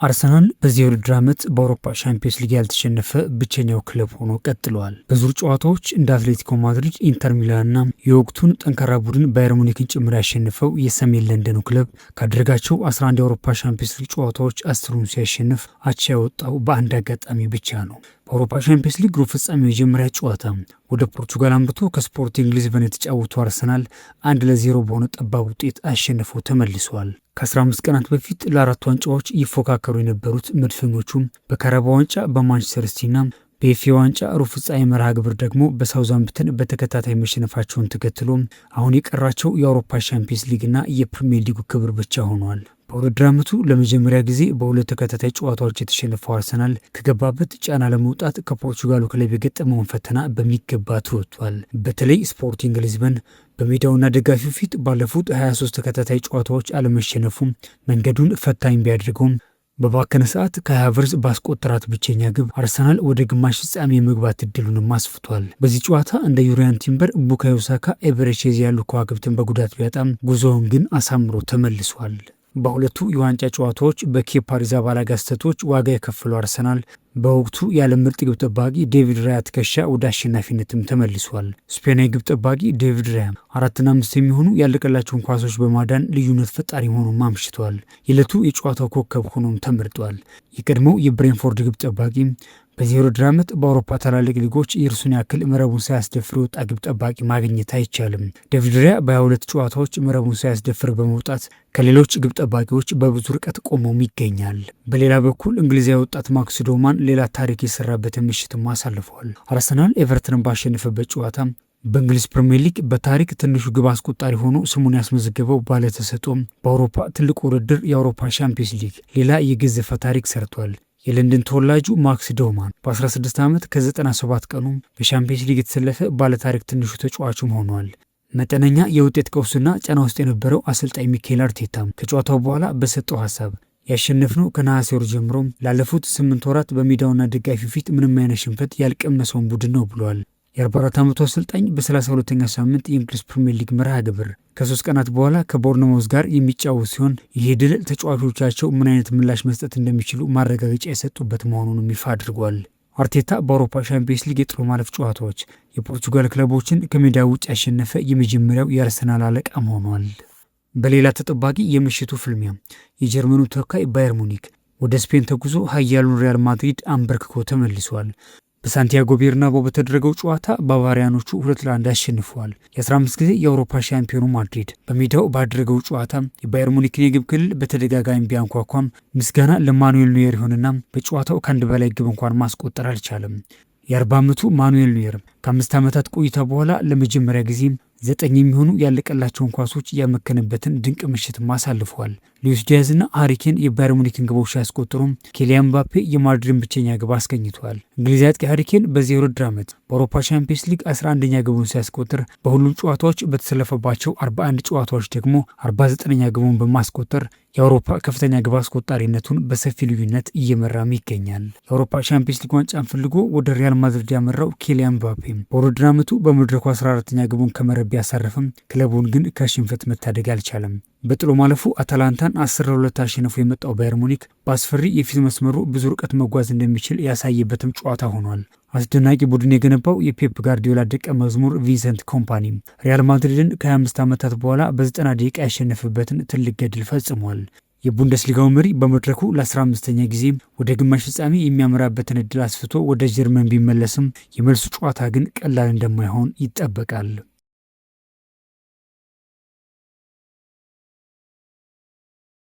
አርሰናል በዚህ የውድድር ዓመት በአውሮፓ ሻምፒዮንስ ሊግ ያልተሸነፈ ብቸኛው ክለብ ሆኖ ቀጥሏል። በዙር ጨዋታዎች እንደ አትሌቲኮ ማድሪድ፣ ኢንተር ሚላንና የወቅቱን ጠንካራ ቡድን ባየር ሙኒክን ጭምር ያሸነፈው የሰሜን ለንደኑ ክለብ ካደረጋቸው 11 የአውሮፓ ሻምፒዮንስ ሊግ ጨዋታዎች 10ሩን ሲያሸንፍ አቻ ያወጣው በአንድ አጋጣሚ ብቻ ነው። በአውሮፓ ሻምፒዮንስ ሊግ ሩብ ፍጻሜ የመጀመሪያ ጨዋታ ወደ ፖርቱጋል አምርቶ ከስፖርቲንግ ሊዝበን የተጫወቱ አርሰናል 1-0 በሆነ ጠባብ ውጤት አሸንፎ ተመልሷል። ከ15 ቀናት በፊት ለአራት ዋንጫዎች ይፎካከሩ የነበሩት መድፈኞቹም በካራባኦ ዋንጫ በማንቸስተር ሲቲና በኤፍኤ ዋንጫ ሩብ ፍጻሜ መርሃ ግብር ደግሞ በሳውዛምፕተን በተከታታይ መሸነፋቸውን ተከትሎ አሁን የቀራቸው የአውሮፓ ሻምፒዮንስ ሊግና የፕሪሚየር ሊጉ ክብር ብቻ ሆኗል። በውድድር ዓመቱ ለመጀመሪያ ጊዜ በሁለት ተከታታይ ጨዋታዎች የተሸነፈው አርሰናል ከገባበት ጫና ለመውጣት ከፖርቹጋሉ ክለብ የገጠመውን ፈተና በሚገባ ተወጥቷል። በተለይ ስፖርቲንግ ሊዝበን በሜዳውና ደጋፊው ፊት ባለፉት 23 ተከታታይ ጨዋታዎች አለመሸነፉም መንገዱን ፈታኝ ቢያደርገውም በባከነ ሰዓት ከሃቨርዝ ባስቆጠራት ብቸኛ ግብ አርሰናል ወደ ግማሽ ፍጻሜ የመግባት እድሉንም አስፍቷል። በዚህ ጨዋታ እንደ ዩሪያን ቲምበር፣ ቡካዮ ሳካ፣ ኤቨሬቺ ያሉ ከዋክብትን በጉዳት ቢያጣም ጉዞውን ግን አሳምሮ ተመልሷል። በሁለቱ የዋንጫ ጨዋታዎች በኬፓ አሪዛባላጋ ስህተቶች ዋጋ የከፈለው አርሰናል በወቅቱ የዓለም ምርጥ ግብ ጠባቂ ዴቪድ ራያ ትከሻ ወደ አሸናፊነትም ተመልሷል። ስፔናዊ ግብ ጠባቂ ዴቪድ ራያ 4ና 5 የሚሆኑ ያለቀላቸውን ኳሶች በማዳን ልዩነት ፈጣሪ ሆኖም አምሽቷል። የዕለቱ የጨዋታው ኮከብ ሆኖም ተመርጧል። የቀድሞው የብሬንፎርድ ግብ ጠባቂ በዚህ ውድድር ዓመት በአውሮፓ ታላላቅ ሊጎች የእርሱን ያክል መረቡን ሳያስደፍር የወጣ ግብ ጠባቂ ማግኘት አይቻልም። ዴቪድ ራያ በ22 ጨዋታዎች መረቡን ሳያስደፍር በመውጣት ከሌሎች ግብ ጠባቂዎች በብዙ ርቀት ቆመውም ይገኛል። በሌላ በኩል እንግሊዛዊ ወጣት ማክስ ዶማን ሌላ ታሪክ የሰራበትን ምሽትም አሳልፈዋል። አርሰናል ኤቨርተንን ባሸነፈበት ጨዋታ በእንግሊዝ ፕሪሚየር ሊግ በታሪክ ትንሹ ግብ አስቆጣሪ ሆኖ ስሙን ያስመዘገበው ባለተሰጥኦም በአውሮፓ ትልቁ ውድድር የአውሮፓ ሻምፒዮንስ ሊግ ሌላ የገዘፈ ታሪክ ሰርቷል። የለንደን ተወላጁ ማክስ ዶማን በ16 ዓመት ከ97 ቀኑ በሻምፒዮንስ ሊግ የተሰለፈ ባለታሪክ ትንሹ ተጫዋቹም ሆኗል። መጠነኛ የውጤት ቀውስና ጫና ውስጥ የነበረው አሰልጣኝ ሚኬል አርቴታም ከጨዋታው በኋላ በሰጠው ሀሳብ ያሸነፍነው ከነሐሴ ወር ጀምሮ ላለፉት 8 ወራት በሜዳውና ደጋፊው ፊት ምንም አይነት ሽንፈት ያልቀመሰውን ቡድን ነው ብሏል። የ44 ዓመቱ አሰልጣኝ በ32ኛ ሳምንት የእንግሊዝ ፕሪሚየር ሊግ መርሃ ግብር ከ3 ቀናት በኋላ ከቦርንማውዝ ጋር የሚጫወት ሲሆን ይህ ድል ተጫዋቾቻቸው ምን አይነት ምላሽ መስጠት እንደሚችሉ ማረጋገጫ የሰጡበት መሆኑንም ይፋ አድርጓል። አርቴታ በአውሮፓ ሻምፒዮንስ ሊግ የጥሎ ማለፍ ጨዋታዎች የፖርቹጋል ክለቦችን ከሜዳ ውጭ ያሸነፈ የመጀመሪያው የአርሰናል አለቃም ሆኗል። በሌላ ተጠባቂ የምሽቱ ፍልሚያ የጀርመኑ ተወካይ ባየር ሙኒክ ወደ ስፔን ተጉዞ ኃያሉን ሪያል ማድሪድ አንበርክኮ ተመልሷል። በሳንቲያጎ ቤርናቦ በተደረገው ጨዋታ ባቫሪያኖቹ 2-1 አሸንፈዋል። የ15 ጊዜ የአውሮፓ ሻምፒዮኑ ማድሪድ በሜዳው ባደረገው ጨዋታ የባየር ሙኒክን የግብ ክልል በተደጋጋሚ ቢያንኳኳም ምስጋና ለማኑኤል ኑየር ይሆንና በጨዋታው ከአንድ በላይ ግብ እንኳን ማስቆጠር አልቻለም። የ40 ዓመቱ ማኑኤል ኑየር ከ5 ዓመታት ቆይታ በኋላ ለመጀመሪያ ጊዜ 9 የሚሆኑ ያለቀላቸውን ኳሶች ያመከነበትን ድንቅ ምሽት አሳልፈዋል። ሉዊስ ዲያዝና ሃሪኬን የባየር ሙኒክን ግቦች ሲያስቆጥሩም ኪሊያን ምባፔ የማድሪድን ብቸኛ ግብ አስገኝተዋል። እንግሊዛዊ አጥቂ ሃሪኬን በዚህ የውድድር ዓመት በአውሮፓ ሻምፒዮንስ ሊግ 11ኛ ግቡን ሲያስቆጥር በሁሉም ጨዋታዎች በተሰለፈባቸው 41 ጨዋታዎች ደግሞ 49ኛ ግቡን በማስቆጠር የአውሮፓ ከፍተኛ ግብ አስቆጣሪነቱን በሰፊ ልዩነት እየመራም ይገኛል። የአውሮፓ ሻምፒዮንስ ሊግ ዋንጫን ፈልጎ ወደ ሪያል ማድሪድ ያመራው ኪሊያን ምባፔ በውድድር ዓመቱ በመድረኩ 14ኛ ግቡን ከመረብ ቢያሳርፍም ክለቡን ግን ከሽንፈት መታደግ አልቻለም። በጥሎ ማለፉ አታላንታን 10-2 አሸንፎ የመጣው ባየር ሙኒክ በአስፈሪ የፊት መስመሩ ብዙ ርቀት መጓዝ እንደሚችል ያሳየበትም ጨዋታ ሆኗል። አስደናቂ ቡድን የገነባው የፔፕ ጋርዲዮላ ደቀ መዝሙር ቪንሰንት ኮምፓኒ ሪያል ማድሪድን ከ25 ዓመታት በኋላ በ90 ደቂቃ ያሸነፈበትን ትልቅ ገድል ፈጽሟል። የቡንደስሊጋው መሪ በመድረኩ ለ15ኛ ጊዜ ወደ ግማሽ ፍጻሜ የሚያመራበትን እድል አስፍቶ ወደ ጀርመን ቢመለስም የመልሱ ጨዋታ ግን ቀላል እንደማይሆን ይጠበቃል።